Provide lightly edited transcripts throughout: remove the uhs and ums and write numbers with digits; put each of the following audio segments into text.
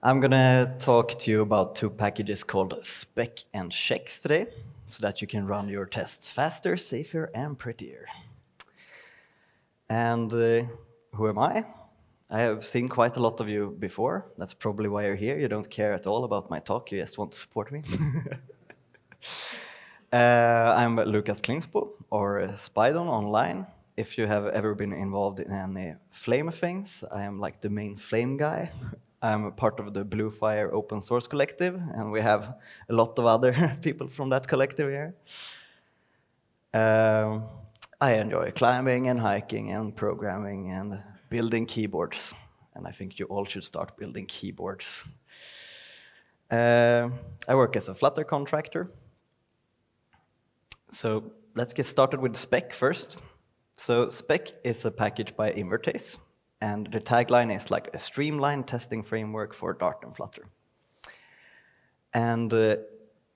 I'm gonna talk to you about two packages called Spec and Checks today, so that you can run your tests faster, safer, and prettier. And who am I? I have seen quite a lot of you before. That's probably why you're here. You don't care at all about my talk, you just want to support me. I'm Lukas Klingsbo, or Spidon online. If you have ever been involved in any flame things, I am like the main flame guy. I'm a part of the Blue Fire open source collective, and we have a lot of other people from that collective here. I enjoy climbing and hiking and programming and building keyboards, and I think you all should start building keyboards. I work as a Flutter contractor. So let's get started with Spec first. So Spec is a package by Invertase, and the tagline is like a streamlined testing framework for Dart and Flutter. And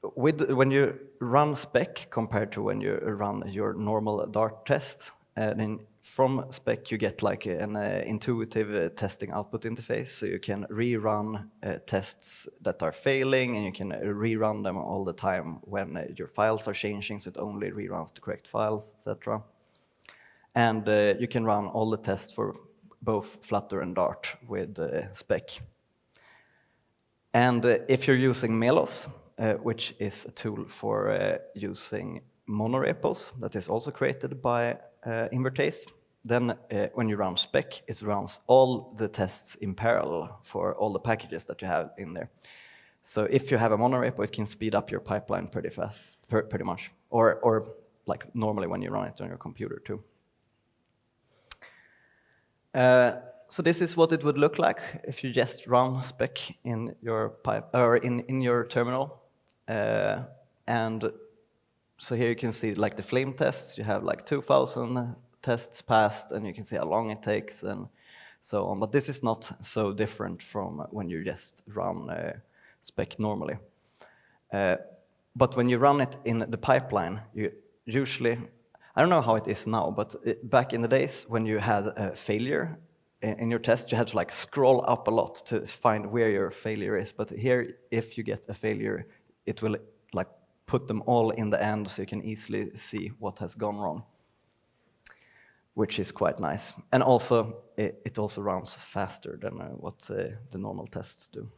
when you run Spec compared to when you run your normal Dart tests, then from Spec you get like an intuitive testing output interface, so you can rerun tests that are failing, and you can rerun them all the time when your files are changing, so it only reruns the correct files, etc. And you can run all the tests for both Flutter and Dart with Spec. And if you're using Melos, which is a tool for using monorepos that is also created by Invertase, then when you run Spec, it runs all the tests in parallel for all the packages that you have in there. So if you have a monorepo, it can speed up your pipeline pretty fast, pretty much, or like normally when you run it on your computer too. So this is what it would look like if you just run Spec in your pipe or in your terminal. And so here you can see like the flame tests. You have like 2,000 tests passed, and you can see how long it takes and so on. But this is not so different from when you just run Spec normally. But when you run it in the pipeline, you usually, I don't know how it is now, but back in the days when you had a failure in your test, you had to like scroll up a lot to find where your failure is. But here, if you get a failure, it will like put them all in the end, so you can easily see what has gone wrong, which is quite nice. And also, it also runs faster than what the normal tests do.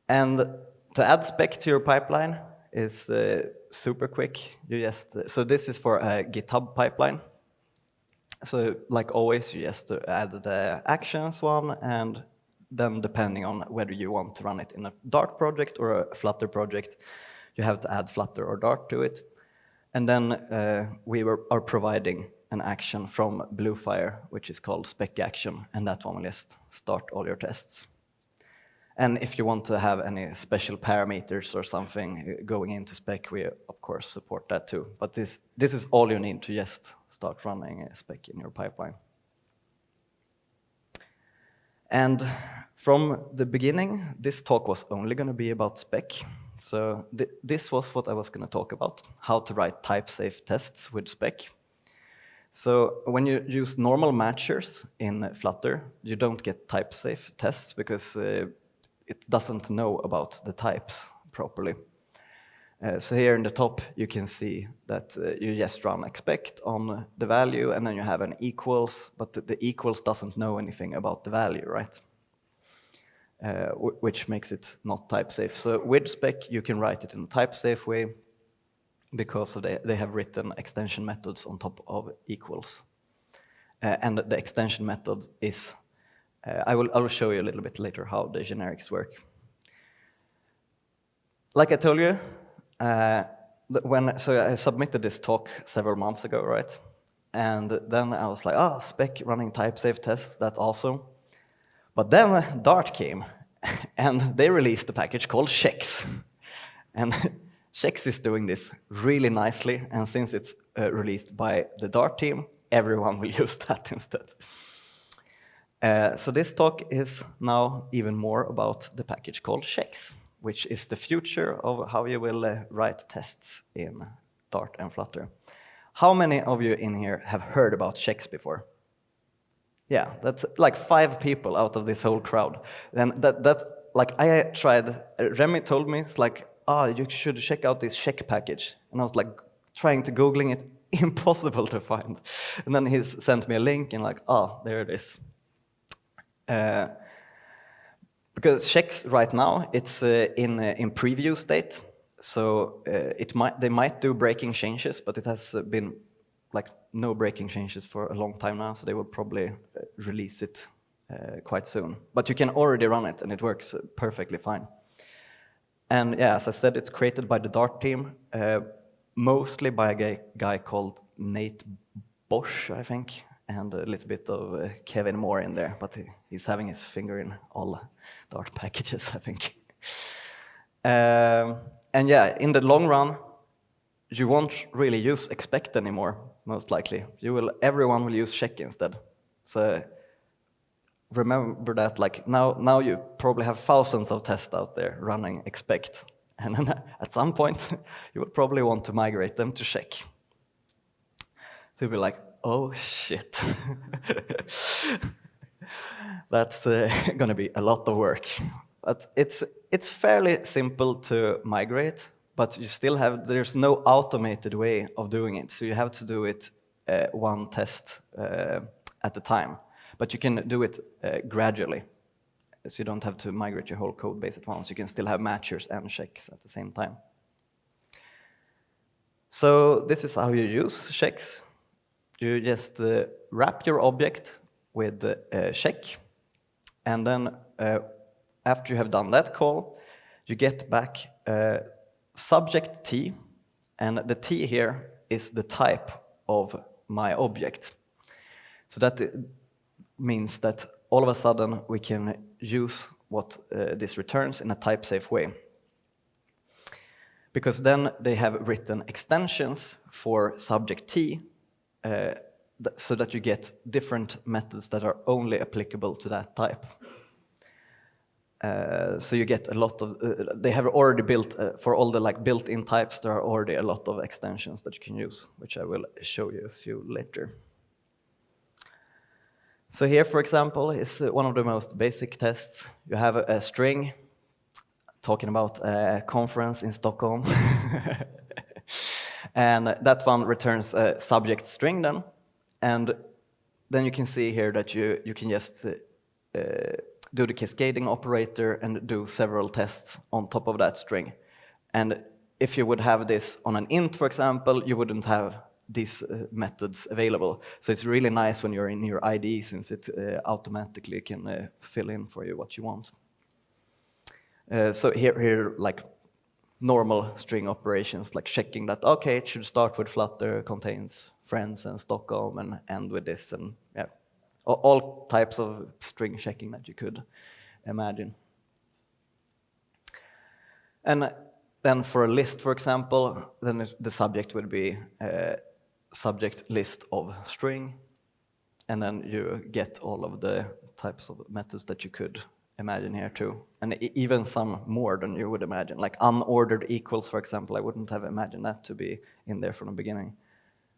And to add Spec to your pipeline is super quick. You just so this is for a GitHub pipeline. So like always, you just add the actions one, and then depending on whether you want to run it in a Dart project or a Flutter project, you have to add Flutter or Dart to it. And then we are providing an action from Bluefire, which is called Spec action, and that one will just start all your tests. And if you want to have any special parameters or something going into Spec, we of course support that too. But this is all you need to just start running Spec in your pipeline. And from the beginning, this talk was only going to be about Spec. So this was what I was going to talk about, how to write type-safe tests with Spec. So when you use normal matchers in Flutter, you don't get type-safe tests because it doesn't know about the types properly. So here in the top, you can see that you just run expect on the value, and then you have an equals, but the equals doesn't know anything about the value, right? Which makes it not type-safe. So with Spec, you can write it in a type-safe way because they have written extension methods on top of equals. And the extension method is I will show you a little bit later how the generics work. Like I told you, so I submitted this talk several months ago, right? And then I was like, oh, Spec running type-safe tests, that's awesome. But then Dart came, and they released a package called Checks. And Checks is doing this really nicely, and since it's released by the Dart team, everyone will use that instead. So this talk is now even more about the package called Checks, which is the future of how you will write tests in Dart and Flutter. How many of you in here have heard about Checks before? Yeah, that's like 5 people out of this whole crowd. And that's like I tried, Remy told me, it's like, you should check out this check package. And I was like trying to Googling it, impossible to find. And then he sent me a link and like, there it is. Because checks right now, it's in preview state. So they might do breaking changes, but it has been like no breaking changes for a long time now, so they will probably release it quite soon. But you can already run it, and it works perfectly fine. And yeah, as I said, it's created by the Dart team, mostly by a guy called Nate Bosch, I think, and a little bit of Kevin Moore in there, but he's having his finger in all Dart packages, I think. And yeah, in the long run, you won't really use expect anymore, most likely. Everyone will use check instead. So remember that, like now you probably have thousands of tests out there running expect, and then at some point you will probably want to migrate them to check. So you'll be like, oh shit, that's going to be a lot of work. But it's fairly simple to migrate, but you still there's no automated way of doing it. So you have to do it one test at a time. But you can do it gradually. So you don't have to migrate your whole code base at once. You can still have matchers and checks at the same time. So this is how you use checks. You just wrap your object with check, and then after you have done that call, you get back subject T, and the T here is the type of my object. So that means that all of a sudden we can use what this returns in a type-safe way. Because then they have written extensions for subject T, so that you get different methods that are only applicable to that type. So you get a lot of, they have already built, for all the like built-in types, there are already a lot of extensions that you can use, which I will show you a few later. So here, for example, is one of the most basic tests. You have a string, talking about a conference in Stockholm. And that one returns a subject string then. And then you can see here that you can just do the cascading operator and do several tests on top of that string. And if you would have this on an int, for example, you wouldn't have these methods available. So it's really nice when you're in your IDE, since it automatically can fill in for you what you want. So here, like normal string operations, like checking that, okay, it should start with Flutter, contains friends and Stockholm, and end with this, and yeah, all types of string checking that you could imagine. And then for a list, for example, then the subject would be subject list of string, and then you get all of the types of methods that you could imagine here too, and even some more than you would imagine, like unordered equals, for example. I wouldn't have imagined that to be in there from the beginning,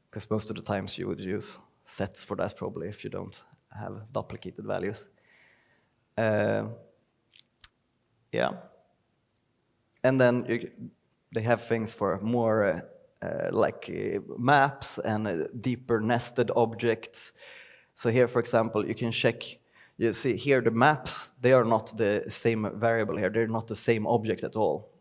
because most of the times you would use sets for that probably if you don't have duplicated values. Yeah, and then they have things for more like maps and deeper nested objects. So here, for example, you can check, you see here the maps, they are not the same variable here, they're not the same object at all.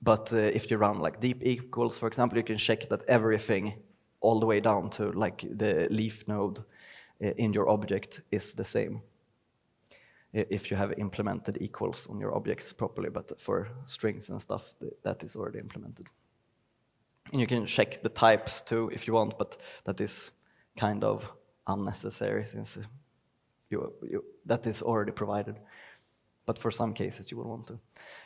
But if you run like deep equals, for example, you can check that everything all the way down to like the leaf node in your object is the same, if you have implemented equals on your objects properly. But for strings and stuff, that is already implemented. And you can check the types too if you want, but that is kind of unnecessary, since that is already provided. But for some cases you will want to.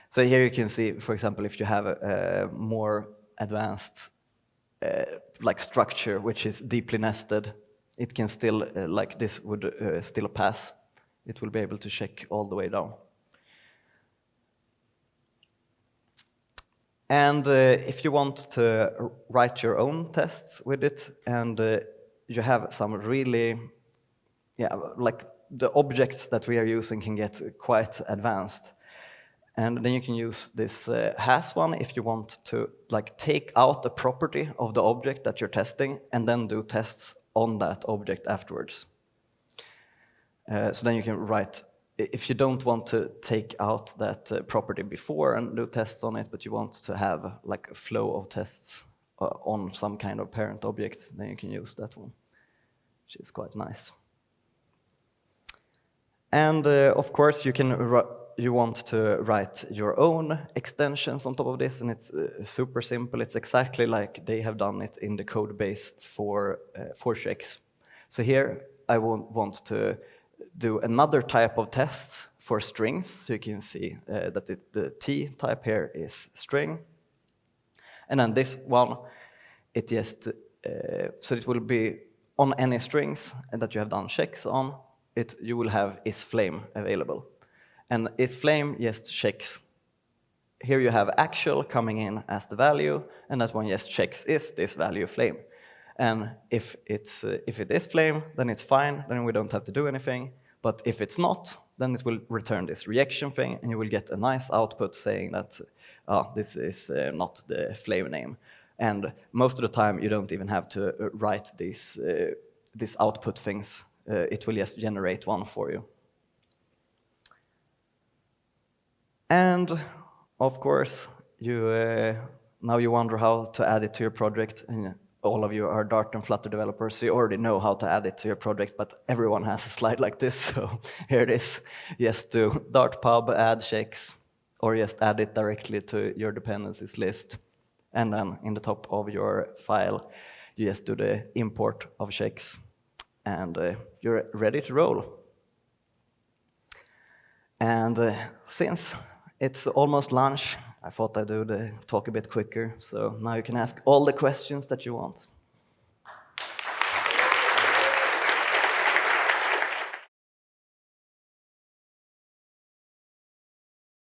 So here you can see, for example, if you have a more advanced like structure which is deeply nested, it can still, like this would still pass. It will be able to check all the way down. And if you want to write your own tests with it, and you have some really yeah, like the objects that we are using can get quite advanced. And then you can use this has one if you want to like take out a property of the object that you're testing and then do tests on that object afterwards. So then you can write, if you don't want to take out that property before and do tests on it, but you want to have like a flow of tests on some kind of parent object, then you can use that one, which is quite nice. And of course, you want to write your own extensions on top of this, and it's super simple. It's exactly like they have done it in the code base for checks. So here I want to do another type of tests for strings. So you can see that the T type here is string. And then this one, it just, so it will be on any strings that you have done checks on, you will have isFlame available. And isFlame just checks. Here you have actual coming in as the value, and that one just checks, is this value flame? And if it is flame, then it's fine, then we don't have to do anything. But if it's not, then it will return this reaction thing, and you will get a nice output saying that this is not the flame name. And most of the time, you don't even have to write these output things. It will just generate one for you. And of course, now you wonder how to add it to your project. And all of you are Dart and Flutter developers, so you already know how to add it to your project, but everyone has a slide like this, so here it is. Just do Dart pub add checks, or just add it directly to your dependencies list. And then in the top of your file, you just do the import of checks, and you're ready to roll. And since it's almost lunch, I thought I'd do the talk a bit quicker, so now you can ask all the questions that you want.